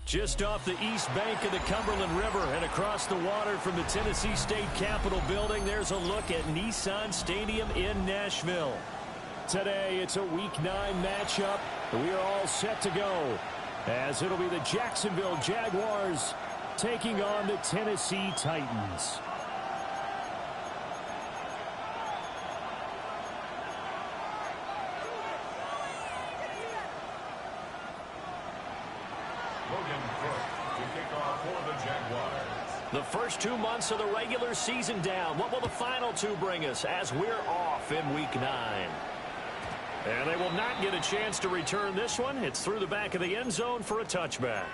Just off the east bank of the Cumberland River and across the water from the Tennessee State Capitol building, there's a look at Nissan Stadium in Nashville. Today, it's a Week 9 matchup. We are all set to go, as it'll be the Jacksonville Jaguars taking on the Tennessee Titans. The first 2 months of the regular season down. What will the final 2 bring us as we're off in Week 9? And they will not get a chance to return this one. It's through the back of the end zone for a touchback.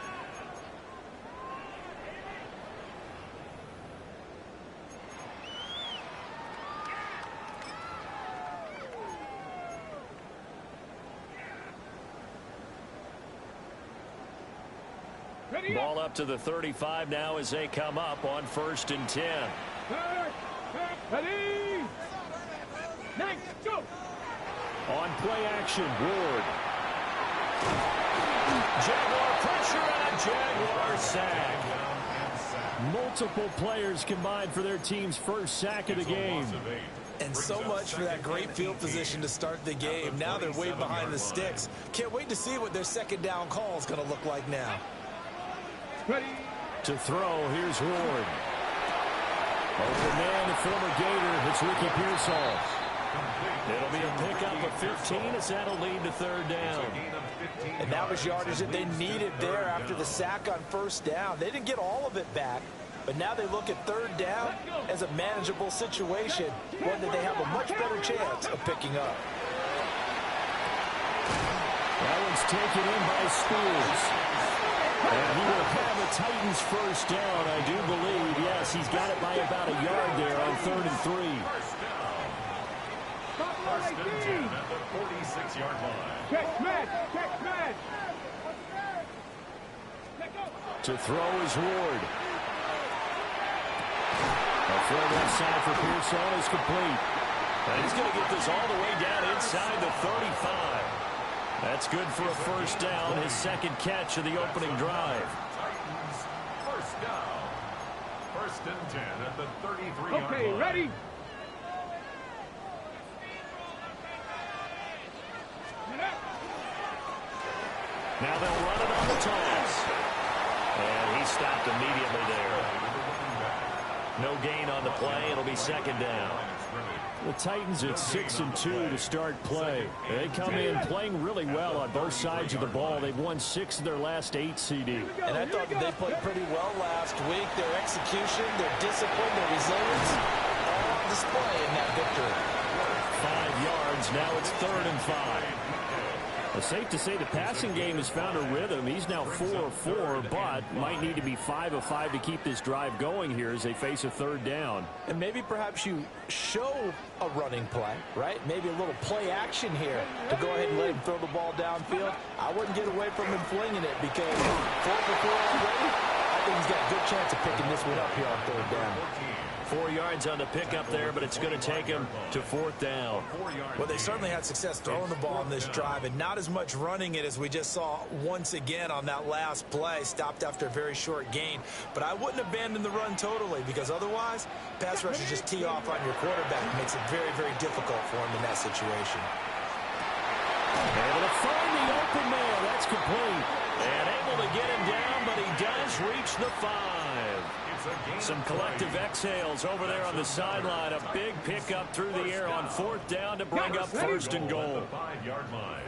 Ball up to the 35 now as they come up on 1st and 10. Ready? Nice, go. On play action, Ward. Jaguar pressure and a Jaguar sack. Multiple players combined for their team's first sack of the game. And so much for that great field position to start the game. Now they're way behind the sticks. Can't wait to see what their second down call is going to look like now. Ready. To throw, here's Ward. Open man, the former Gator. It's Ricky Pearsall. It'll be a pickup of 15 as that'll lead to 3rd down. And that was yardage that they needed there after the sack on 1st down. They didn't get all of it back, but now they look at 3rd down as a manageable situation, one that they have a much better chance of picking up. That one's taken in by Spears. And he will have the Titans first down, I do believe. Yes, he's got it by about a yard there on 3rd and 3. First and 10 at the 46-yard line. Catch man, catch man. To throw is Ward. A throw left side for Pearsall is complete. And he's going to get this all the way down inside the 35. That's good for a first down, his second catch of the opening drive. Titans first down. 1st and 10 at the 33-yard line. Okay, ready? Now they'll run it on the toss. And he stopped immediately there. No gain on the play. It'll be 2nd down. The Titans at 6-2 to start play. They come in playing really well on both sides of the ball. They've won 6 of their last 8 CD. And I thought that they played pretty well last week. Their execution, their discipline, their resilience, all on display in that victory. 5 yards. Now it's 3rd and 5. It's safe to say the passing game has found a rhythm. He's now 4 of 4, but might need to be 5 of 5 to keep this drive going here as they face a 3rd down. And maybe perhaps you show a running play, right? Maybe a little play action here to go ahead and let him throw the ball downfield. I wouldn't get away from him flinging it because 4 for 4 already. I think he's got a good chance of picking this one up here on 3rd down. 4 yards on the pickup there, but it's going to take him to 4th down. Well, they certainly had success throwing the ball on this drive and not as much running it as we just saw once again on that last play. Stopped after a very short gain. But I wouldn't abandon the run totally because otherwise, pass rushers just tee off on your quarterback. It makes it very, very difficult for him in that situation. Able to find the open man. That's complete. And able to get him down, but he does reach the 5. Some collective exhales over there on the sideline. A big pickup through the air on 4th down to bring up 1st and goal. 5-yard line.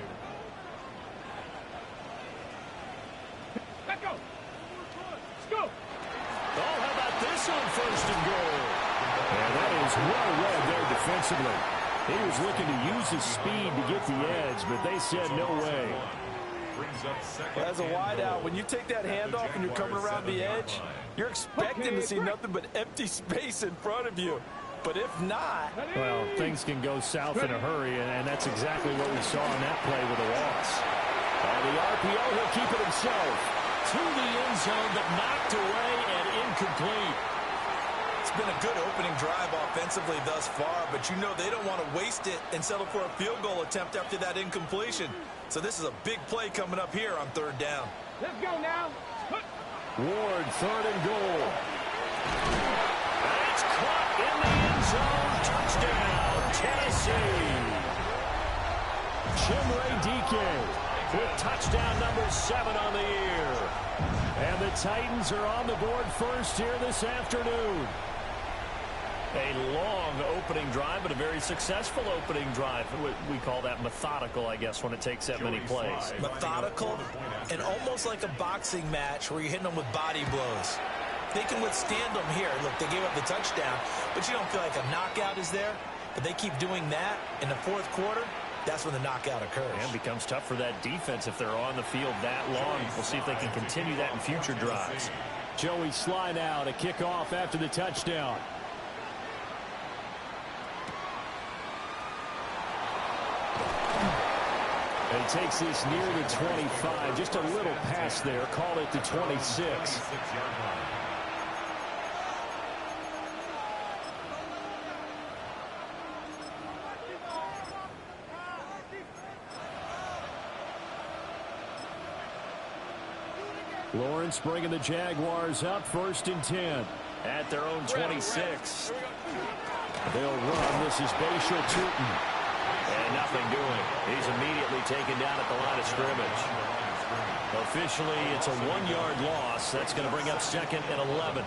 Let's go. Let's go. Oh, how about this on 1st and goal? And that is well read there defensively. He was looking to use his speed to get the edge, but they said no way. As a wideout, when you take that handoff and you're coming around the edge, you're expecting to see nothing but empty space in front of you. But if not... Well, things can go south in a hurry, and that's exactly what we saw in that play with a loss. On the RPO, he'll keep it himself. To the end zone, but knocked away and incomplete. It's been a good opening drive offensively thus far, but you know they don't want to waste it and settle for a field goal attempt after that incompletion. So this is a big play coming up here on 3rd down. Let's go now. Ward, 3rd and goal. And it's caught in the end zone. Touchdown, Tennessee. Chimere Dike with touchdown number 7 on the year. And the Titans are on the board first here this afternoon. A long opening drive, but a very successful opening drive. We call that methodical, I guess, when it takes that many plays. Methodical and almost like a boxing match where you're hitting them with body blows. They can withstand them here. Look, they gave up the touchdown, but you don't feel like a knockout is there. But they keep doing that in the 4th quarter. That's when the knockout occurs. And it becomes tough for that defense if they're on the field that long. We'll see if they can continue that in future drives. Joey Sly now to kick off after the touchdown. And he takes this near the 25. Just a little pass there. Called it to 26. Lawrence bringing the Jaguars up 1st and 10. At their own 26. They'll run. This is Bashal Tootin. And nothing doing. He's immediately taken down at the line of scrimmage. Officially, it's a 1-yard loss. That's going to bring up 2nd and 11.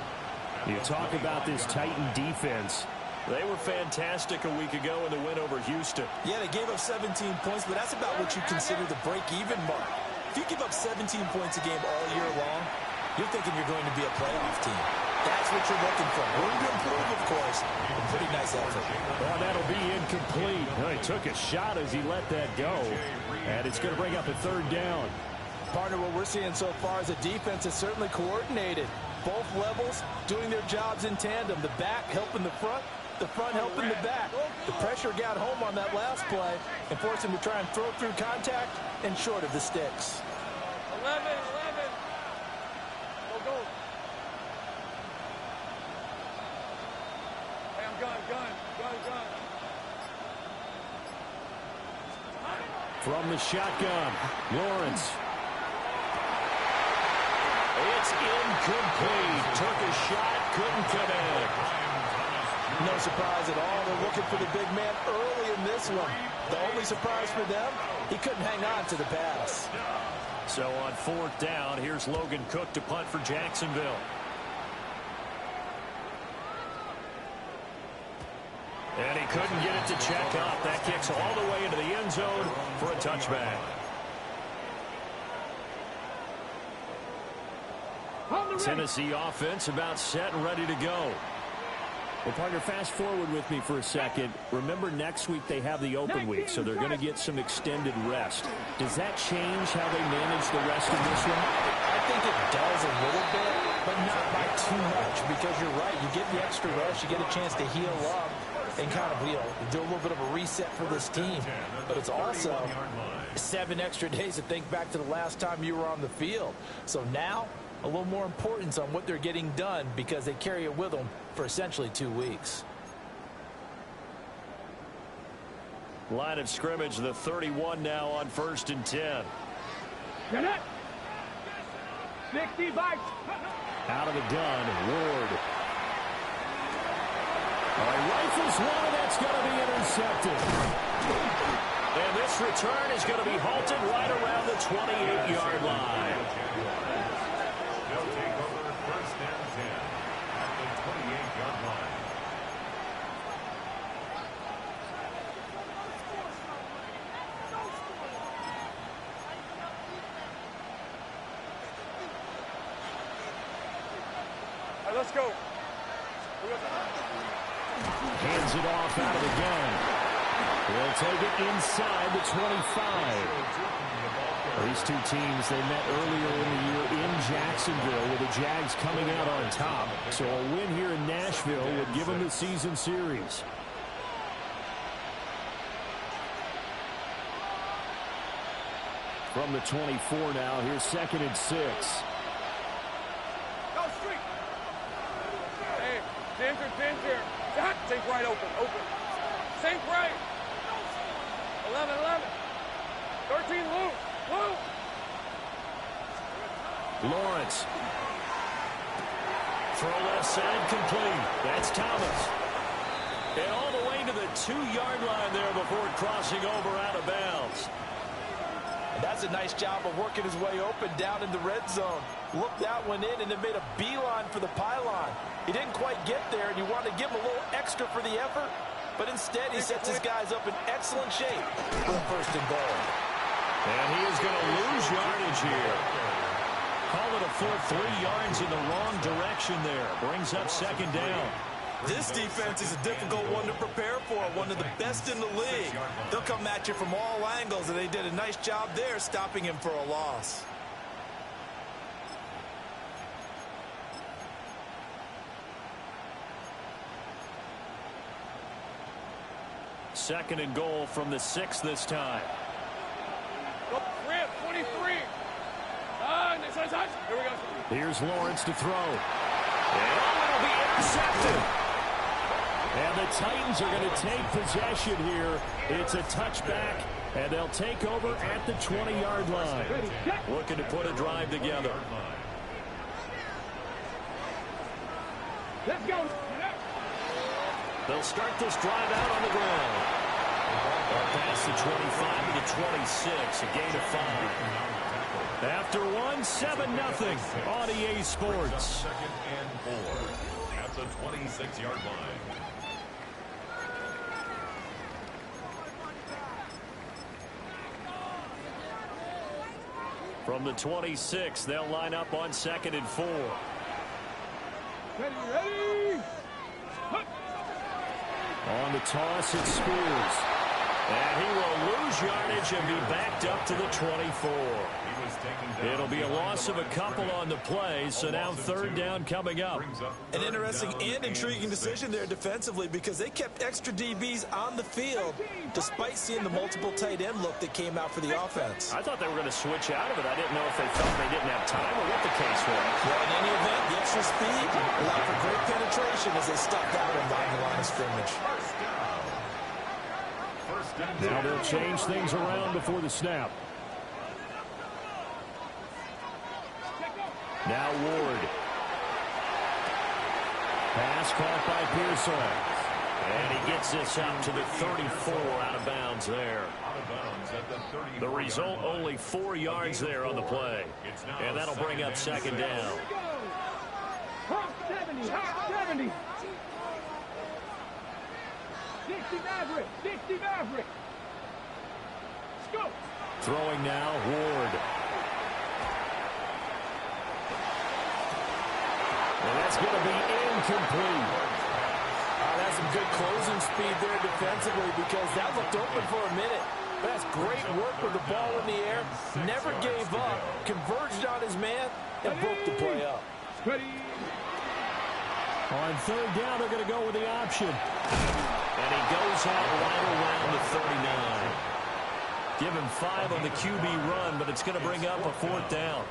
You talk about this Titan defense. They were fantastic a week ago in the win over Houston. Yeah, they gave up 17 points, but that's about what you consider the break-even mark. If you give up 17 points a game all year long, you're thinking you're going to be a playoff team. That's what you're looking for. Room to improve, of course. A pretty nice effort. Well, that'll be incomplete. Well, he took a shot as he let that go. And it's going to bring up a 3rd down. Partner, what we're seeing so far is a defense is certainly coordinated. Both levels doing their jobs in tandem. The back helping the front helping the back. The pressure got home on that last play and forced him to try and throw through contact and short of the sticks. 11. Go. Hey, I'm gun. From the shotgun, Lawrence. It's incomplete. Took a shot, couldn't connect. No surprise at all. They're looking for the big man early in this one. The only surprise for them, he couldn't hang on to the pass. So on 4th down, here's Logan Cook to punt for Jacksonville. And he couldn't get it to check up. That kicks all the way into the end zone for a touchback. Tennessee offense about set and ready to go. Well, partner, fast forward with me for a second. Remember, next week they have the open week, so they're going to get some extended rest. Does that change how they manage the rest of this one? I think it does a little bit, but not by too much, because you're right. You get the extra rest, you get a chance to heal up and kind of, do a little bit of a reset for this team. But it's also 7 extra days to think back to the last time you were on the field. So now, a little more importance on what they're getting done because they carry it with them for essentially 2 weeks. Line of scrimmage, the 31 now on 1st and 10. Get it. 60 bites. Out of the gun, Ward. All right, rifles one, and that's going to be intercepted. And this return is going to be halted right around the 28-yard line. They'll take over 1st and 10 at the 28-yard line. All right, let's go. Hands it off out of the gun. They'll take it inside the 25. These two teams, they met earlier in the year in Jacksonville with the Jags coming out on top. So a win here in Nashville would give them the season series. From the 24 now, here's 2nd and 6. Go street. Hey, Ginger. Sink right open. Sink right. 11. 13 loose. Lawrence. Throw left side complete. That's Thomas. And all the way to the 2-yard line there before crossing over out of bounds. And that's a nice job of working his way open down in the red zone. Looked that one in and then made a beeline for the pylon. He didn't quite get there, and you want to give him a little extra for the effort, but instead he sets his guys up in excellent shape for the 1st and goal. And he is going to lose yardage here. Call it a full 3 yards in the wrong direction there. Brings up 2nd down. This defense is a difficult one to prepare for, one of the best in the league. They'll come at you from all angles, and they did a nice job there stopping him for a loss. Second and goal from the 6 this time. Go, 23. Here we go. Here's Lawrence to throw. And it'll be intercepted. And the Titans are going to take possession here. It's a touchback, and they'll take over at the 20-yard line. Looking to put a drive together. Let's go. They'll start this drive out on the ground. Past the 25 to the 26, a gain of 5. After 1, 7-0 on EA Sports. 2nd and 4 at the 26-yard line. From the 26, they'll line up on 2nd and 4. Ready. On the toss, it's Spears. And he will lose yardage and be backed up to the 24. It'll be a loss of a couple on the play, so now 3rd down coming up. An interesting and intriguing decision there defensively because they kept extra DBs on the field despite seeing the multiple tight end look that came out for the offense. I thought they were going to switch out of it. I didn't know if they felt they didn't have time or what the case was. Well, in any event, the extra speed allowed for great penetration as they stopped that one behind the line of scrimmage. Now they'll change things around before the snap. Now Ward. Pass caught by Pearson. And he gets this out to the 34 out of bounds there. The result, only 4 yards there on the play. And that'll bring up 2nd down. 70. 60 Maverick. 60 Maverick. Let's go. Throwing now, Ward. And that's going to be incomplete. That's some good closing speed there defensively because that looked open for a minute. But that's great work with the ball in the air. Never gave up. Converged on his man and broke the play up. Ready. On 3rd down, they're going to go with the option. And he goes out right around the 39. Give him 5 on the QB run, but it's going to bring up a 4th down.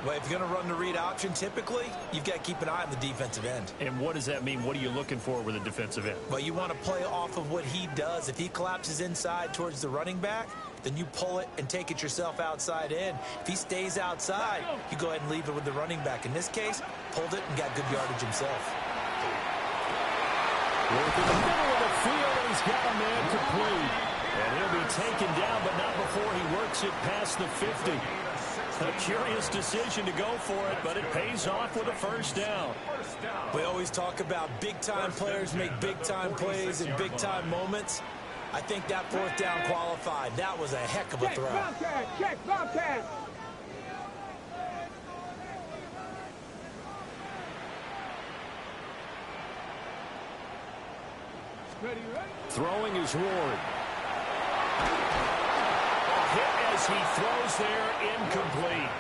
Well, if you're going to run the read option, typically, you've got to keep an eye on the defensive end. And what does that mean? What are you looking for with a defensive end? Well, you want to play off of what he does. If he collapses inside towards the running back, then you pull it and take it yourself outside in. If he stays outside, you go ahead and leave it with the running back. In this case, pulled it and got good yardage himself. Work in the middle of the field, and he's got a man complete. And he'll be taken down, but not before he works it past the 50. A curious decision to go for it, but it pays off with a 1st down. We always talk about big-time players make big-time plays in big-time moments. I think that 4th down qualified. That was a heck of a throw. Check, Bobcat. Ready. Throwing is Ward. A hit as he throws there, incomplete.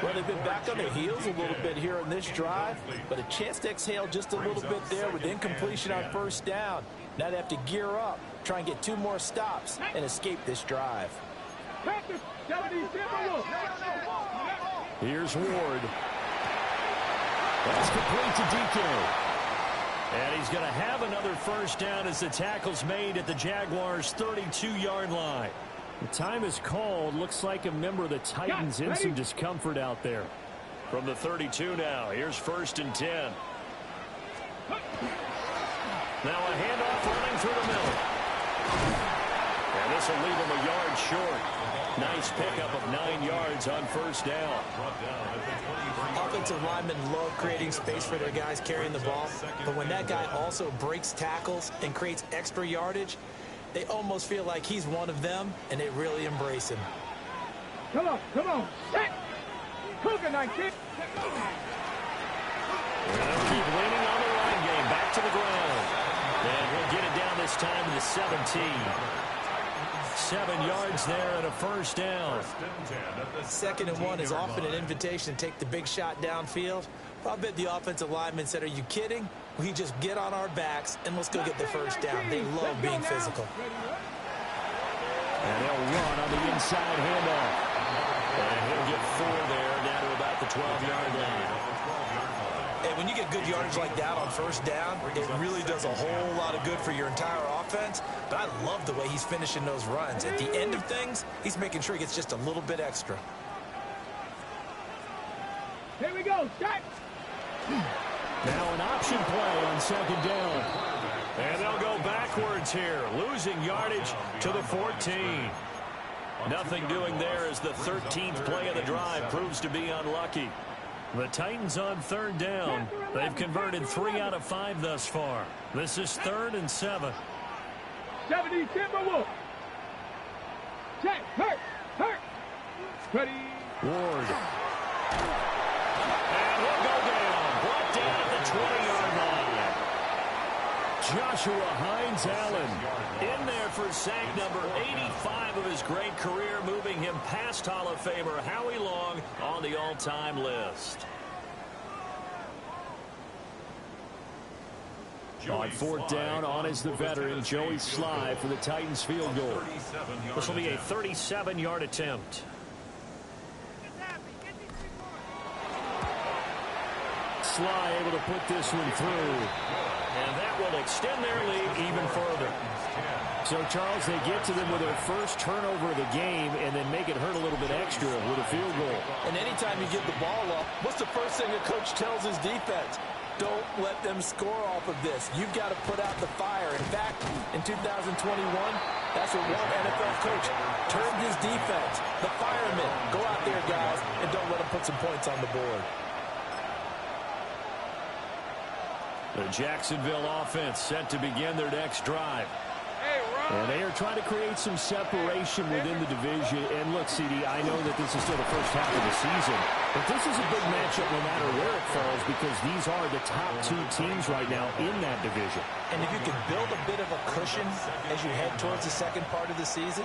Well, they've been back on their heels a little bit here on this drive, but a chance to exhale just a little bit there with incompletion on 1st down. Now they have to gear up, try and get 2 more stops, and escape this drive. Here's Ward. That's complete to DK. And he's going to have another 1st down as the tackle's made at the Jaguars' 32-yard line. The time is called. Looks like a member of the Titans in some discomfort out there. From the 32 now, here's 1st and 10. Now a handoff running through the middle. And this will leave him a yard short. Nice pickup of 9 yards on 1st down. Offensive linemen love creating space for their guys carrying the ball, but when that guy also breaks tackles and creates extra yardage, they almost feel like he's one of them, and they really embrace him. Come on, come on. Set. Cougar 19. They'll keep leaning on the run game. Back to the ground. And we'll get it down this time to the 17. 7 yards there and a 1st down. 2nd and 1 is often an invitation to take the big shot downfield. I bet the offensive lineman said, are you kidding? We just get on our backs and let's go get the 1st down. They love being physical. And they'll run on the inside handoff. And he'll get 4 there down to about the 12-yard line. And when you get good yardage like that on 1st down, it really does a whole lot of good for your entire offense. But I love the way he's finishing those runs. At the end of things, he's making sure he gets just a little bit extra. Here we go. Shot. Now an option play on 2nd down. And they'll go backwards here, losing yardage to the 14. Nothing doing there as the 13th play of the drive proves to be unlucky. The Titans on 3rd down. They've converted 3 out of 5 thus far. This is 3rd and 7. 70 Timberwolves. Check. Hurt. Ready. Ward. And he'll go down. Brought down at the 20-yard line. Joshua Hines-Allen in there for sack number 85 of his great career, moving him past Hall of Famer Howie Long on the all-time list. On 4th down, on is the veteran Joey Sly for the Titans field goal. This will be a 37-yard attempt. Sly able to put this one through. And that will extend their lead even further. So, Charles, they get to them with their first turnover of the game and then make it hurt a little bit extra with a field goal. And anytime you give the ball up, what's the first thing a coach tells his defense? Don't let them score off of this. You've got to put out the fire. In fact, in 2021, that's what one NFL coach termed his defense. The firemen. Go out there, guys, and don't let them put some points on the board. The Jacksonville offense set to begin their next drive. And they are trying to create some separation within the division. And look, CD, I know that this is still the first half of the season, but this is a big matchup no matter where it falls because these are the top 2 teams right now in that division. And if you can build a bit of a cushion as you head towards the second part of the season,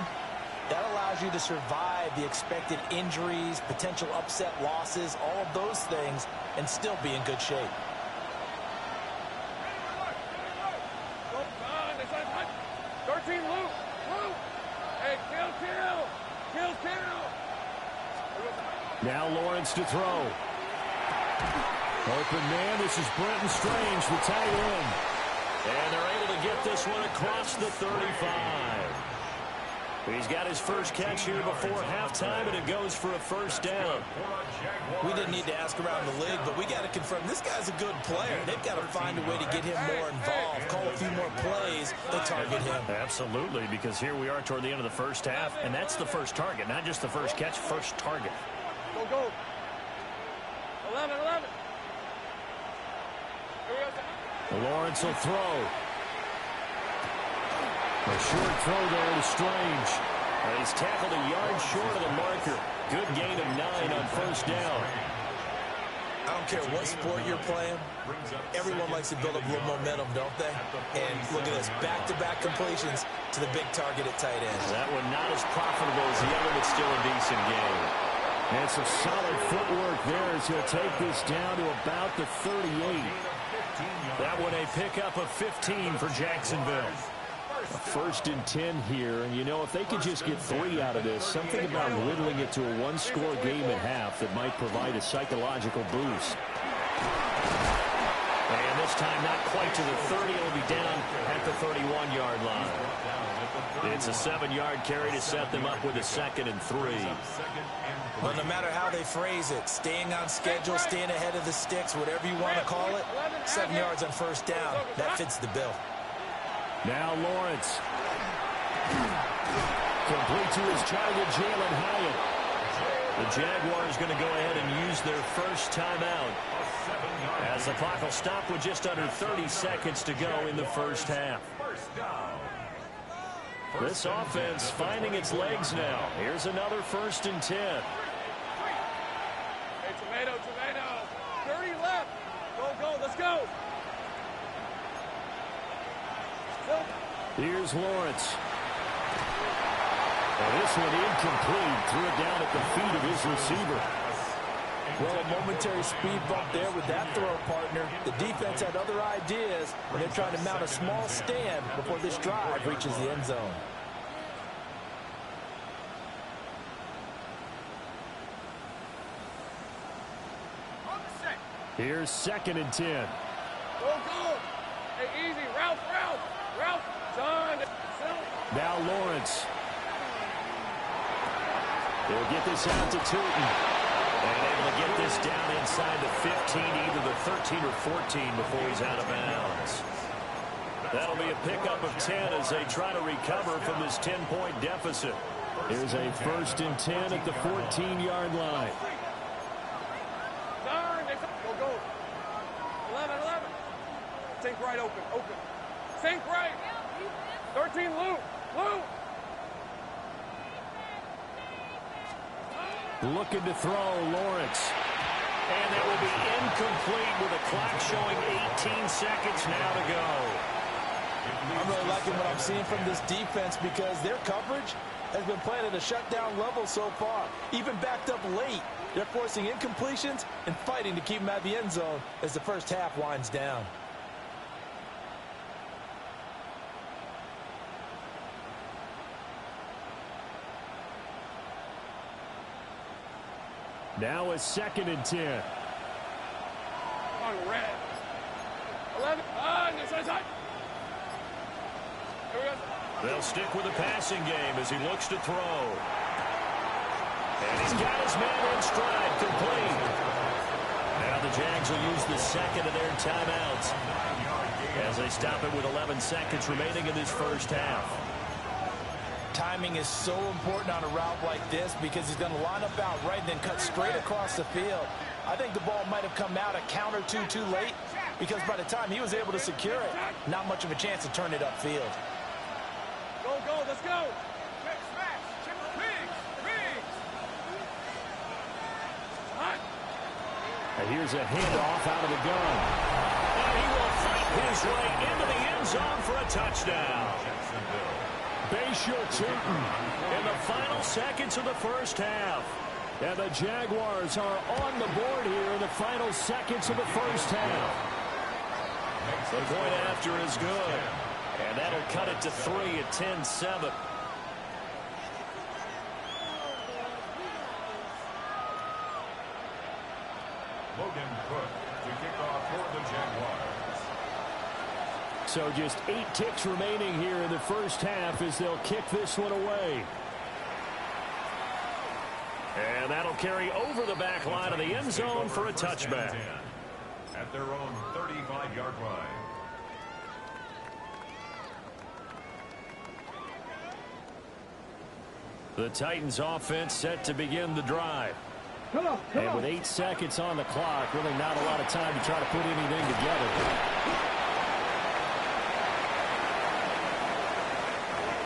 that allows you to survive the expected injuries, potential upset losses, all of those things, and still be in good shape. Now Lawrence to throw. Open man, this is Brenton Strange, the tight end. And they're able to get this one across the 35. He's got his first catch here before halftime, and it goes for a 1st down. We didn't need to ask around the league, but we got to confirm this guy's a good player. They've got to find a way to get him more involved, call a few more plays to target him. Absolutely, because here we are toward the end of the first half, and that's the first target, not just the first catch, first target. Go. 11. Lawrence will throw. A short throw there to Strange. He's tackled a yard short of the marker. Good gain of 9 on 1st down. I don't care what sport you're playing. Everyone likes to build up a little momentum, don't they? And look at this, back-to-back completions to the big target at tight end. That one not as profitable as the other, but still a decent game. And some solid footwork there as he'll take this down to about the 38. That one a pickup of 15 for Jacksonville. A 1st and 10 here, and you know, if they could just get 3 out of this, something about whittling it to a 1-score game at half that might provide a psychological boost. And this time not quite to the 30, it'll be down at the 31-yard line. It's a 7-yard carry to set them up with a 2nd and 3. Well, no matter how they phrase it, staying on schedule, staying ahead of the sticks, whatever you want to call it, 7 yards on first down. That fits the bill. Now Lawrence. Complete to his target, Jalen Hyatt. The Jaguars going to go ahead and use their first timeout, as the clock will stop with just under 30 seconds to go in the first half. This offense finding its legs now. Here's another 1st and 10. Hey, tomato. 30 left. Go, let's go. Here's Lawrence. And this one incomplete. Threw it down at the feet of his receiver. Well, a momentary speed bump there with that throw, partner. The defense had other ideas, and they're trying to mount a small stand before this drive reaches the end zone. Here's 2nd and 10. Go. Hey, easy. Route. Done. Now Lawrence. They'll get this out to Tootin. And able to get this down inside the 15, either the 13 or 14 before he's out of bounds. That'll be a pickup of 10 as they try to recover from this 10-point deficit. Here's a 1st and 10 at the 14-yard line. Go. 11. Sink right open. Sink right. 13 loop. Looking to throw, Lawrence. And that will be incomplete with a clock showing 18 seconds now to go. I'm really liking what I'm seeing from this defense because their coverage has been playing at a shutdown level so far. Even backed up late, they're forcing incompletions and fighting to keep them at the end zone as the first half winds down. Now a 2nd and 10. Come on, red. 11. This side. Here we go. They'll stick with the passing game as he looks to throw. And he's got his man in stride, complete. Now the Jags will use the 2nd of their timeouts as they stop it with 11 seconds remaining in this first half. Timing is so important on a route like this because he's going to line up out right and then cut straight across the field. I think the ball might have come out a count or two too late because by the time he was able to secure it, not much of a chance to turn it upfield. Go, let's go. And here's a handoff out of the gun. And he will fight his way into the end zone for a touchdown. Bayshore Tootin in the final seconds of the first half. And the Jaguars are on the board here in the final seconds of the first half. The point after is good. And that'll cut it to 3 at 10-7. Logan Cook to kick off for the Jaguars. So just 8 ticks remaining here in the first half as they'll kick this one away. And that'll carry over the back line of the end zone for a touchback. At their own 35-yard line. The Titans offense set to begin the drive. Come on. And with 8 seconds on the clock, really not a lot of time to try to put anything together.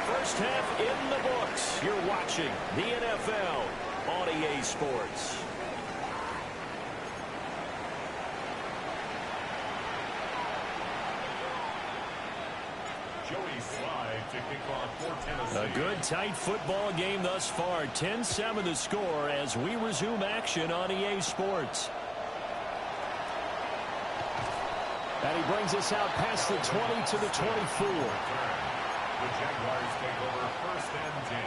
First half in the books. You're watching the NFL on EA Sports. Joey Slide to kick off for Tennessee. A good, tight football game thus far. 10-7 the score as we resume action on EA Sports. And he brings us out past the 20 to the 24. The Jaguars take over 1st and 10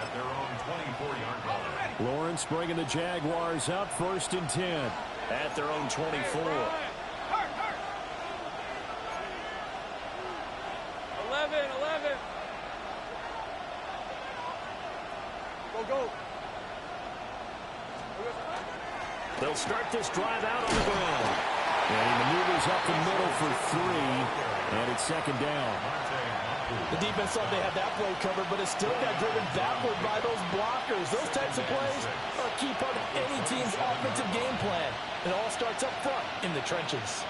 at their own 24-yard line. Lawrence bringing the Jaguars up 1st and 10 at their own 24. 11. Go. They'll start this drive out on the ground. And he maneuvers up the middle for 3. And it's second down. The defense thought they had that play covered, but it still got driven backward by those blockers. Those types of plays are a key part of any team's offensive game plan. It all starts up front in the trenches.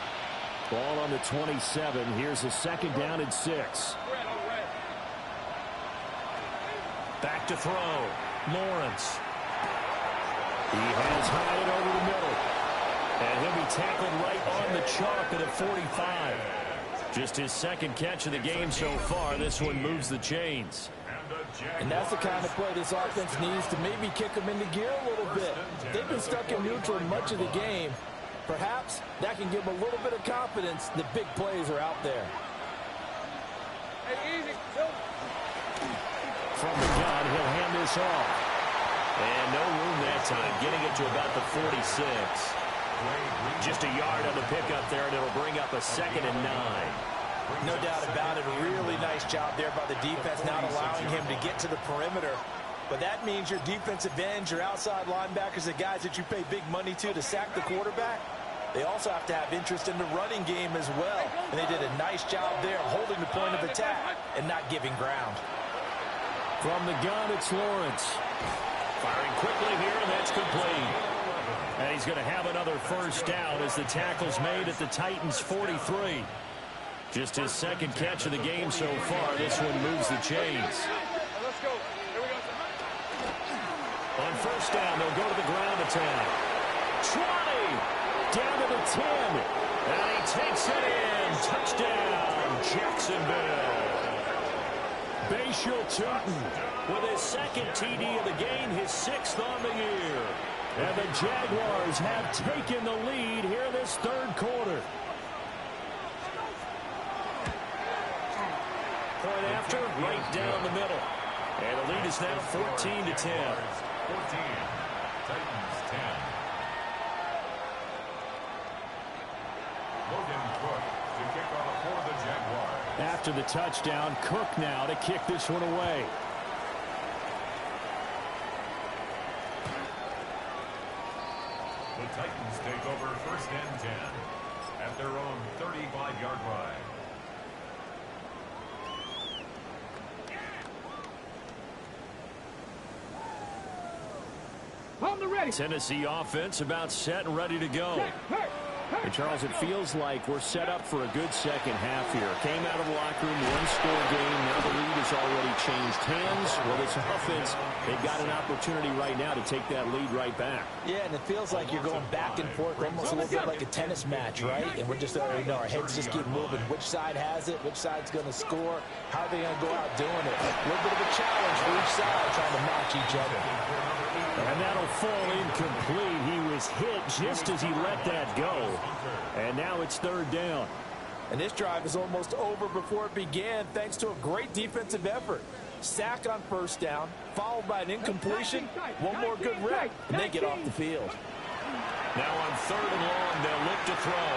Ball on the 27. Here's a second down and 6. Back to throw. Lawrence. He has had it over the middle. And he'll be tackled right on the chalk at a 45. Just his second catch of the game so far. This one moves the chains. And that's the kind of play this offense needs to maybe kick them into gear a little bit. They've been stuck in neutral much of the game. Perhaps that can give them a little bit of confidence that big plays are out there. Hey, easy. From the gun, he'll hand this off. And no room that time, getting it to about the 46. Just a yard on the pickup there, and it'll bring up a 2nd and 9. No doubt about it. A really nice job there by the defense, not allowing him to get to the perimeter. But that means your defensive ends, your outside linebackers, the guys that you pay big money to sack the quarterback, they also have to have interest in the running game as well. And they did a nice job there holding the point of attack and not giving ground. From the gun, it's Lawrence. Firing quickly here, and that's complete. And he's going to have another first down as the tackle's made at the Titans' 43. Just his second catch of the game so far. This one moves the chains. Let's go. Here we go. On first down, they'll go to the ground attack. 20. Down to the 10. And he takes it in. Touchdown, Jacksonville. Bashal Tootin with his second TD of the game, his 6th on the year. And the Jaguars have taken the lead here in this third quarter. Point after, right down the middle. And the lead is now 14-10. 14. Titans 10. Logan Cook to kick off for the Jaguars. After the touchdown, Cook now to kick this one away. The Titans take over 1st and 10 at their own 35-yard line. On the ready. Tennessee offense about set and ready to go. And Charles, it feels like we're set up for a good second half here. Came out of the locker room, one-score game. Now the lead has already changed hands. Well, this offense, they've got an opportunity right now to take that lead right back. Yeah, and it feels like you're going back and forth, almost a little bit like a tennis match, right? And we're just, our heads just keep moving. Which side has it? Which side's going to score? How are they going to go out doing it? A little bit of a challenge for each side, trying to match each other. And that'll fall incomplete. He was hit just as he let that go. And now it's 3rd down. And this drive is almost over before it began, thanks to a great defensive effort. Sack on first down, followed by an incompletion, one more good rep, and they get off the field. Now on 3rd and long, they'll look to throw.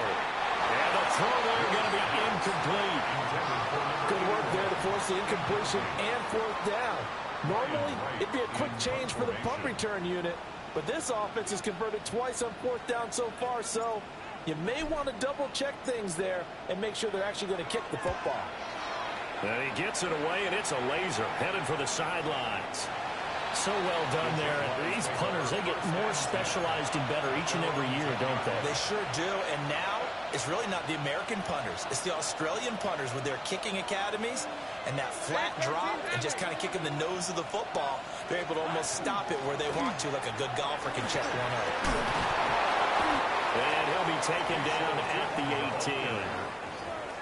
And the throw there going to be incomplete. Good work there to force the incompletion and 4th down. Normally, it'd be a quick change for the punt return unit, but this offense has converted twice on 4th down so far, so you may want to double-check things there and make sure they're actually going to kick the football. And he gets it away, and it's a laser headed for the sidelines. So well done there. And these punters, they get more specialized and better each and every year, don't they? They sure do, and now it's really not the American punters. It's the Australian punters with their kicking academies and that flat drop and just kind of kicking the nose of the football. They're able to almost stop it where they want to, like a good golfer can check one out. And he'll be taken down at the 18.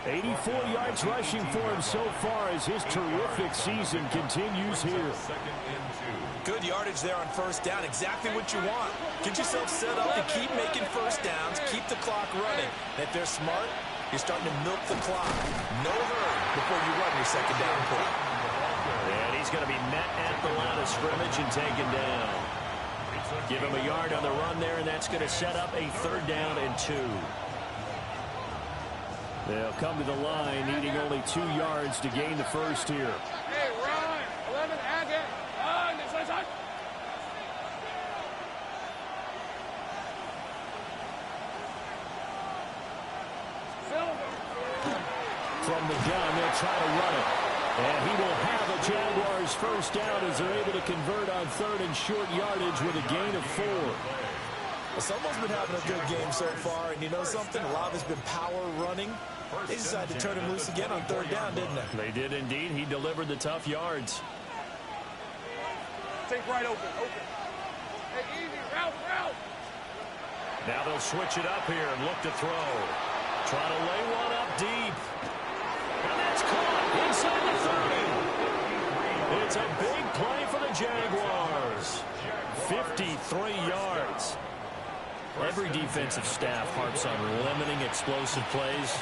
84 yards rushing for him so far as his terrific season continues here. Good yardage there on first down. Exactly what you want. Get yourself set up to keep making first downs, keep the clock running. And if they're smart, you're starting to milk the clock. No hurry before you run your second down play. And he's going to be met at the line of scrimmage and taken down. Give him a yard on the run there, and that's going to set up a 3rd down and 2. They'll come to the line, needing only 2 yards to gain the first here. Hey, run. 11, Agate. On, this is From the gun, they'll try to run it. And he will have a Jaguars first down as they're able to convert on 3rd and short yardage with a gain of 4. Well, someone's been having a good game so far, and you know something? A lot of it's been power running. They decided to turn him loose again on 3rd down, didn't they? They did indeed. He delivered the tough yards. Take right open. Hey, easy. Route. Now they'll switch it up here and look to throw. Trying to lay one up deep. And that's caught inside the 30. It's a big play for the Jaguars. 53 yards. Every defensive staff harps on limiting explosive plays.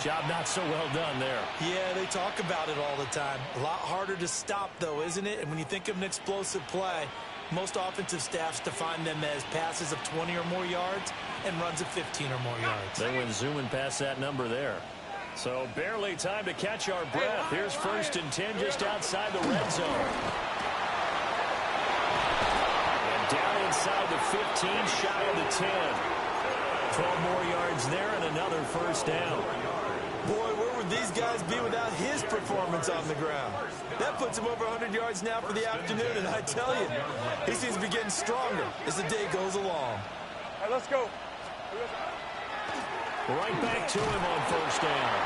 Job not so well done there. Yeah, they talk about it all the time. A lot harder to stop, though, isn't it? And when you think of an explosive play, most offensive staffs define them as passes of 20 or more yards and runs of 15 or more yards. They went zooming past that number there. So barely time to catch our breath. Here's 1st and 10 just outside the red zone. And down inside the 15, shy of the 10. 12 more yards there and another first down. Boy, where would these guys be without his performance on the ground? That puts him over 100 yards now for the afternoon, and I tell you, he seems to be getting stronger as the day goes along. All right, let's go. Right back to him on 1st down.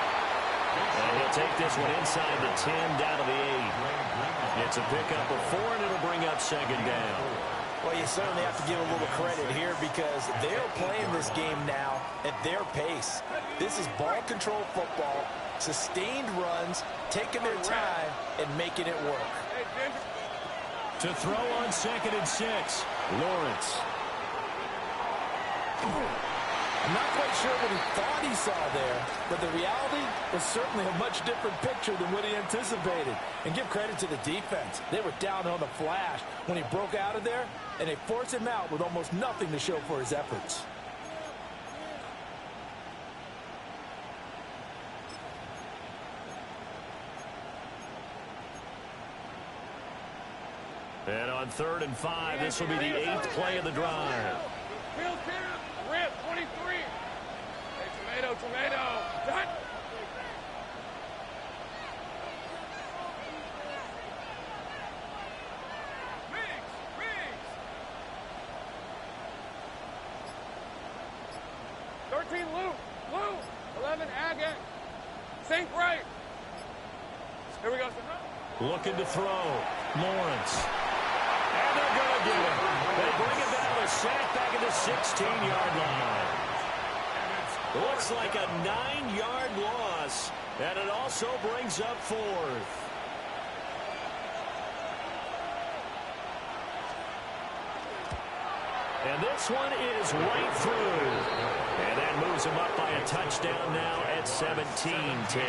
And he'll take this one inside the 10 down to the 8. It's a pickup of 4, and it'll bring up 2nd down. Well, you certainly have to give a little credit here because they're playing this game now at their pace. This is ball control football, sustained runs, taking their time, and making it work. To throw on 2nd and 6, Lawrence. I'm not quite sure what he thought he saw there, but the reality was certainly a much different picture than what he anticipated. And give credit to the defense. They were down on the flash when he broke out of there, and they forced him out with almost nothing to show for his efforts. And on 3rd and 5, this will be the 8th play of the drive. Field clear. Rip, 23. Hey, tomato. Done. Riggs. 13, Lou. 11, Agate. Sink right. Here we go. Looking to throw. Lawrence. And they're going to get it. They bring it down with a sack back at the 16-yard line. Looks like a 9-yard loss, and it also brings up 4th. And this one is right through. And that moves them up by a touchdown now at 17-10.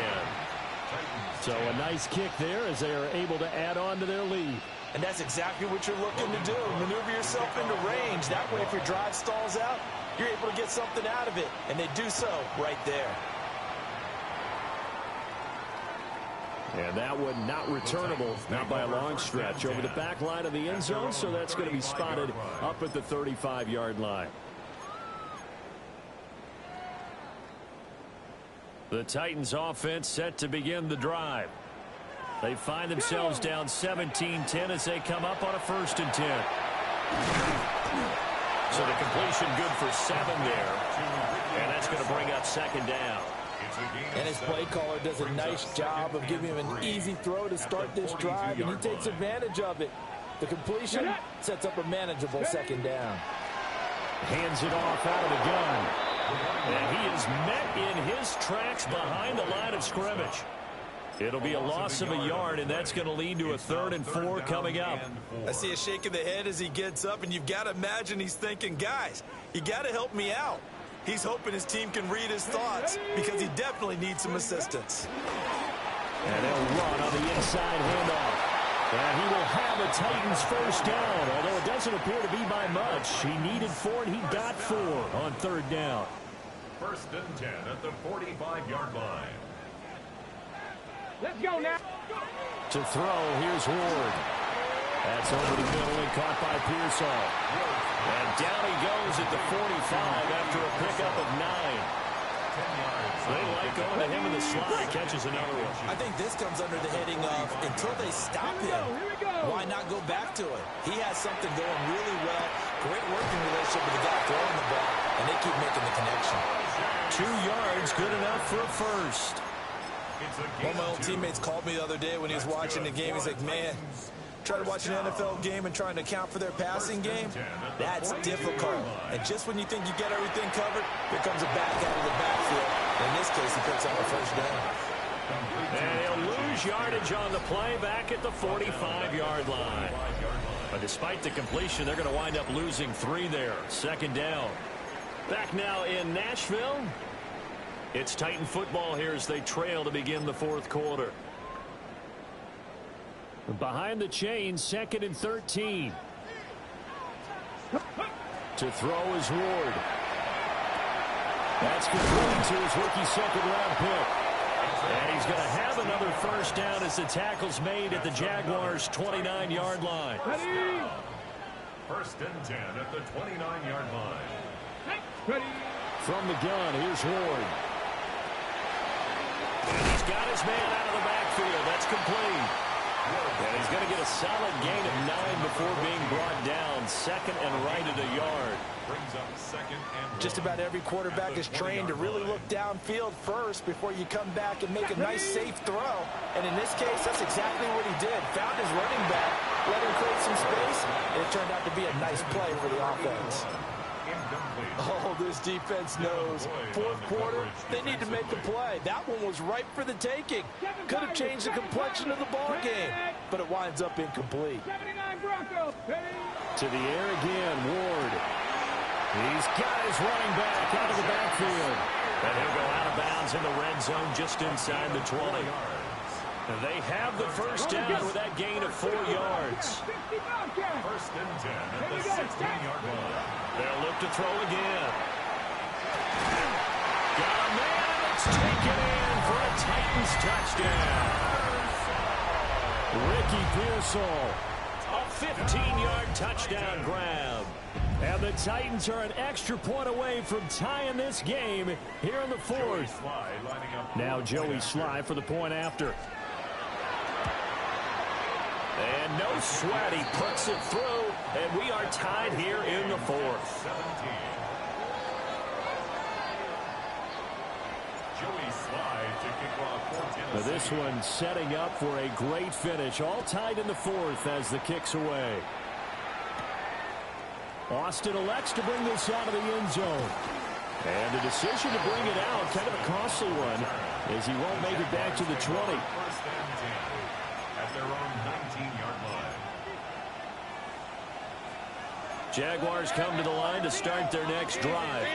So a nice kick there as they are able to add on to their lead. And that's exactly what you're looking to do. Maneuver yourself into range. That way, if your drive stalls out, you're able to get something out of it. And they do so right there. And that one not returnable, not by a long stretch, over the back line of the end zone. So that's going to be spotted up at the 35-yard line. The Titans offense set to begin the drive. They find themselves down 17-10 as they come up on a 1st and 10. So the completion good for 7 there. And that's going to bring up 2nd down. And his play caller does a nice job of giving him an easy throw to start this drive, and he takes advantage of it. The completion sets up a manageable 2nd down. Hands it off out of the gun. And he is met in his tracks behind the line of scrimmage. It'll be a loss of a yard, and that's going to lead to a 3rd and 4 coming up. I see a shake of the head as he gets up, and you've got to imagine he's thinking, guys, you got to help me out. He's hoping his team can read his thoughts because he definitely needs some assistance. And they'll run on the inside handoff. And he will have a Titans first down, although it doesn't appear to be by much. He needed 4, and he got 4 on 3rd down. First and 10 at the 45-yard line. Let's go now. To throw, here's Ward. That's over the middle and caught by Pearsall. And down he goes at the 45 after a pickup of 9. They like going to him in the slot. Catches another one. I think this comes under the heading of until they stop him, why not go back to it? He has something going really well. Great working relationship with the guy throwing the ball, and they keep making the connection. 2 yards, good enough for a first. One of my old teammates called me the other day when he was watching the game. He's like, man, try to watch an NFL game and trying to account for their passing game, that's difficult. And just when you think you get everything covered, here comes a back out of the backfield. In this case, he picks up a first down. And he'll lose yardage on the play back at the 45-yard line. But despite the completion, they're going to wind up losing 3 there. Second down. Back now in Nashville. It's Titan football here as they trail to begin the fourth quarter. Behind the chains, 2nd and 13. To throw is Ward. That's complete to his rookie second-round pick. And he's going to have another first down as the tackle's made at the Jaguars' 29-yard line. First and 10 at the 29-yard line. Ready. From the gun, here's Ward. And he's got his man out of the backfield. That's complete. And he's going to get a solid gain of 9 before being brought down. Second and right at a yard. Brings up second and Just about every quarterback is trained to really look downfield first before you come back and make a nice, safe throw. And in this case, that's exactly what he did. Found his running back, let him create some space, and it turned out to be a nice play for the offense. Oh, this defense knows. Fourth quarter, they need to make a play. That one was ripe for the taking. Could have changed the complexion of the ball game, but it winds up incomplete. 79 Broncos. To the air again, Ward. He's got his running back out of the backfield. And he'll go out of bounds in the red zone just inside the 20. They have the first down with that gain of 4 yards. First and 10 at the 16-yard line. They'll look to throw again. Got a man, and it's taken in for a Titans touchdown. Ricky Pearsall, a 15-yard touchdown grab. And the Titans are an extra point away from tying this game here in the fourth. Now Joey Sly for the point after. And no sweat, he puts it through, and we are tied here in the fourth. 17. Joey Sly to kick off for Tennessee. This one setting up for a great finish, all tied in the fourth as the kick's away. Austin elects to bring this out of the end zone. And the decision to bring it out, kind of a costly one, as he won't make it back to the 20. First and 10 at their own 19-yard line. Jaguars come to the line to start their next drive.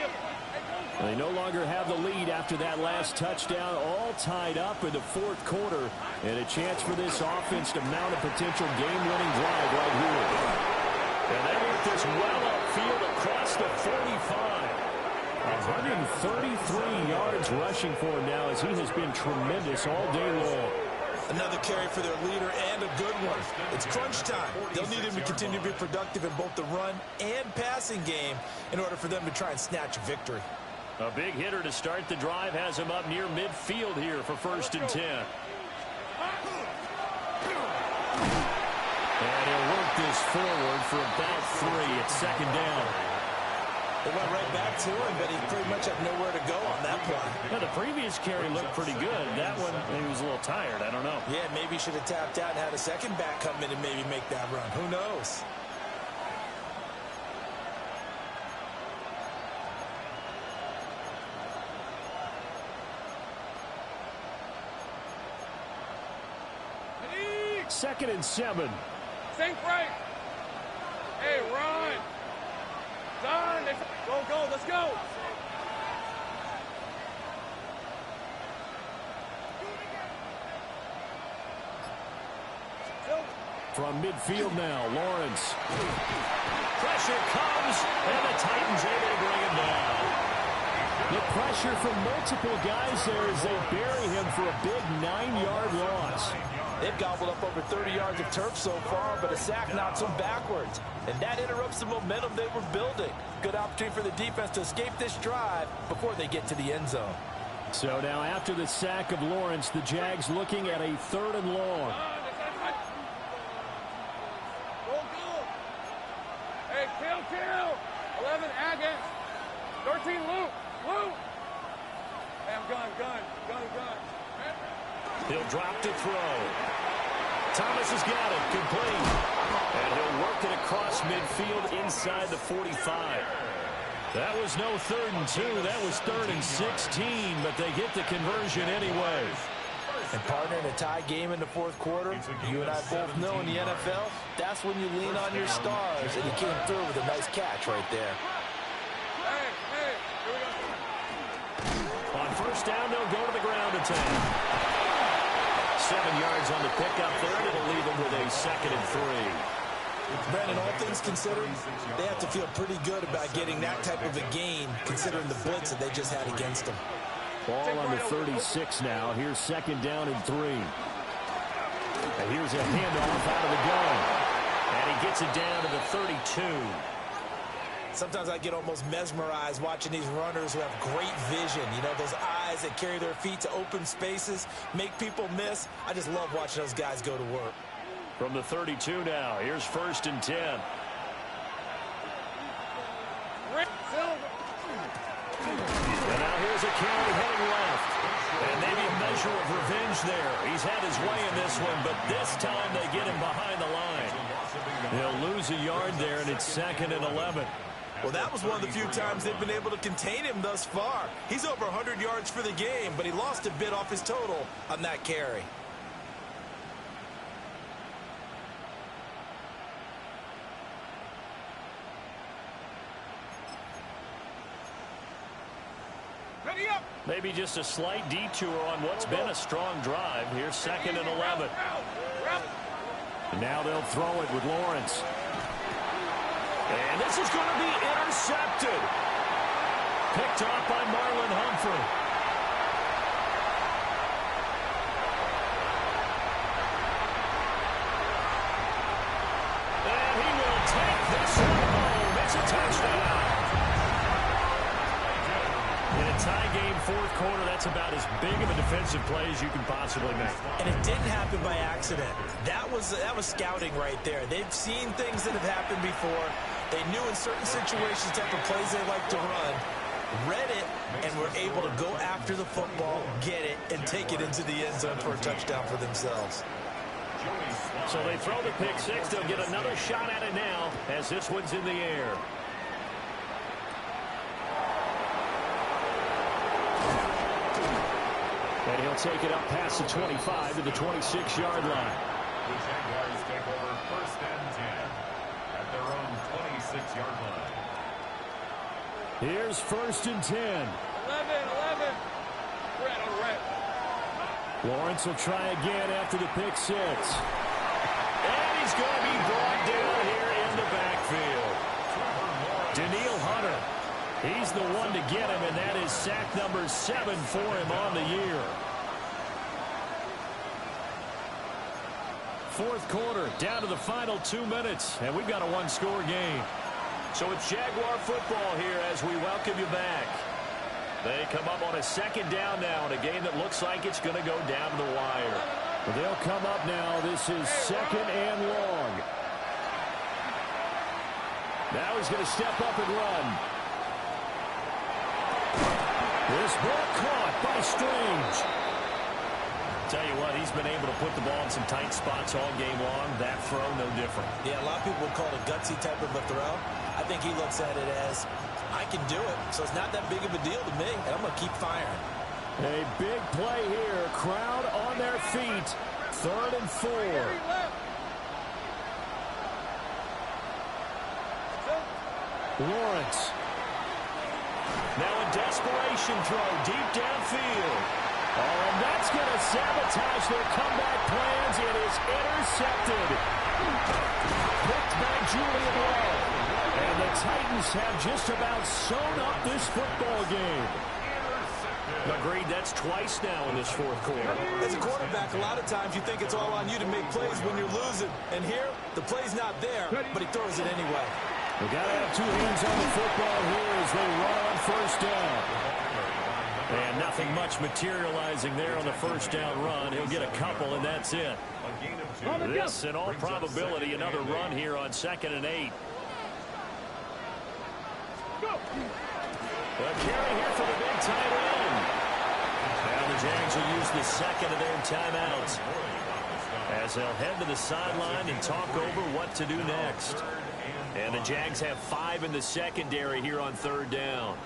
They no longer have the lead after that last touchdown, all tied up in the fourth quarter, and a chance for this offense to mount a potential game-winning drive right here. And they work this well upfield across the 45. 133 yards rushing for him now as he has been tremendous all day long. Another carry for their leader and a good one. It's crunch time. They'll need him to continue to be productive in both the run and passing game in order for them to try and snatch a victory. A big hitter to start the drive has him up near midfield here for first and 10. And he'll work this forward for about 3 at second down. They went right back to him, but he pretty much had nowhere to go on that play. Now, the previous carry looked pretty good. That one, he was a little tired. I don't know. Yeah, maybe he should have tapped out and had a second back come in and maybe make that run. Who knows? Second and 7. Think right. Hey, run. Done. Go, let's go. From midfield now, Lawrence. Pressure comes, and the Titans able to bring him down. The pressure from multiple guys there as they bury him for a big 9-yard loss. They've gobbled up over 30 yards of turf so far, but a sack knocks them backwards. And that interrupts the momentum they were building. Good opportunity for the defense to escape this drive before they get to the end zone. So now after the sack of Lawrence, the Jags looking at a 3rd and long. Hey, kill. 11, Agate. 13, Luke. Hey, I'm gun. He'll drop to throw. Thomas has got it, complete. And he'll work it across midfield inside the 45. That was no 3rd and 2. That was 3rd and 16, but they get the conversion anyway. And partner, in a tie game in the 4th quarter, you and I both know in the NFL, that's when you lean on your stars, and he came through with a nice catch right there. Hey, here we go. On 1st down, they'll go to the ground attack. 7 yards on the pickup there, and it'll leave them with a 2nd and 3. Brandon, all things considered, they have to feel pretty good about getting that type of a gain, considering the blitz that they just had against them. Ball on the 36 now. Here's 2nd down and 3. And here's a handoff out of the gun. And he gets it down to the 32. Sometimes I get almost mesmerized watching these runners who have great vision. You know, those eyes that carry their feet to open spaces, make people miss. I just love watching those guys go to work. From the 32 now, here's 1st and 10. And now here's a carry heading left. And maybe a measure of revenge there. He's had his way in this one, but this time they get him behind the line. He'll lose a yard there, and it's 2nd and 11. Well, that was one of the few times they've been able to contain him thus far. He's over 100 yards for the game, but he lost a bit off his total on that carry. Maybe just a slight detour on what's been a strong drive. Here's 2nd and 11. And now they'll throw it with Lawrence. And this is going to be intercepted. Picked off by Marlon Humphrey. And he will take this one home. It's a touchdown. In a tie game, 4th quarter, that's about as big of a defensive play as you can possibly make. And it didn't happen by accident. That was scouting right there. They've seen things that have happened before. They knew in certain situations the type of plays they like to run, read it, and were able to go after the football, get it, and take it into the end zone for a touchdown for themselves. So they throw the pick six. They'll get another shot at it now as this one's in the air. And he'll take it up past the 25 to the 26-yard line. The Jaguars take over 1st and 10 at their own 26-yard line. Here's 1st and 10. 11. Red on red. Lawrence will try again after the pick six. And he's going to be brought down here in the backfield. Daniil Hunter. He's the one to get him, and that is sack number 7 for him on the year. 4th quarter, down to the final 2 minutes, and we've got a one-score game. So it's Jaguar football here as we welcome you back. They come up on a 2nd down now in a game that looks like it's going to go down to the wire. Well, they'll come up now. This is 2nd and long. Now he's going to step up and run. This ball caught by Strange. Tell you what, he's been able to put the ball in some tight spots all game long. That throw, no different. Yeah, a lot of people would call it a gutsy type of a throw. I think he looks at it as, I can do it, so it's not that big of a deal to me, and I'm going to keep firing. A big play here. Crowd on their feet. 3rd and 4. Lawrence. Now a desperation throw deep downfield. Oh, and that's going to sabotage their comeback plans. It is intercepted. Picked by Julian Love. And the Titans have just about sewn up this football game. Agreed, that's twice now in this fourth quarter. As a quarterback, a lot of times you think it's all on you to make plays when you're losing. And here, the play's not there, but he throws it anyway. They got to have two hands on the football here as they run on first down. And nothing much materializing there on the first down run. He'll get a couple, and that's it. This, in all probability, another run here on 2nd and 8. A carry here for the big tight end. Now the Jags will use the second of their timeouts as they'll head to the sideline and talk over what to do next. And the Jags have 5 in the secondary here on 3rd down.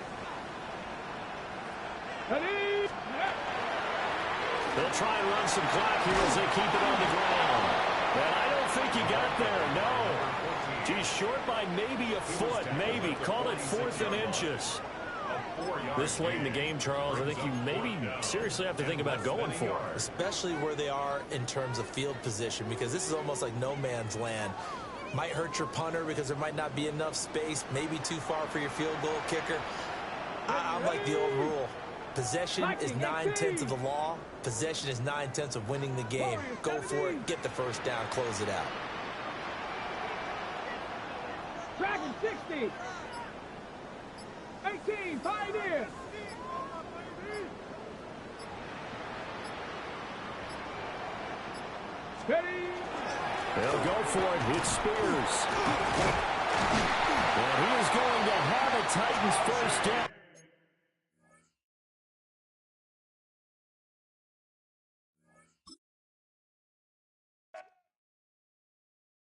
They'll try and run some clock here as they keep it on the ground. And I don't think he got there, no. He's short by maybe a foot, maybe. Call it 4th and inches. This late in the game, Charles, I think you maybe seriously have to think about going for it. Especially where they are in terms of field position, because this is almost like no man's land. Might hurt your punter because there might not be enough space, maybe too far for your field goal kicker. I'm like the old rule. Possession is 9/10 of the law. Possession is 9/10 of winning the game. Go for it, get the first down, close it out. Dragon 60. 18, Pioneer. Steady. They'll go for it. It's Spears. And he is going to have a Titans first down.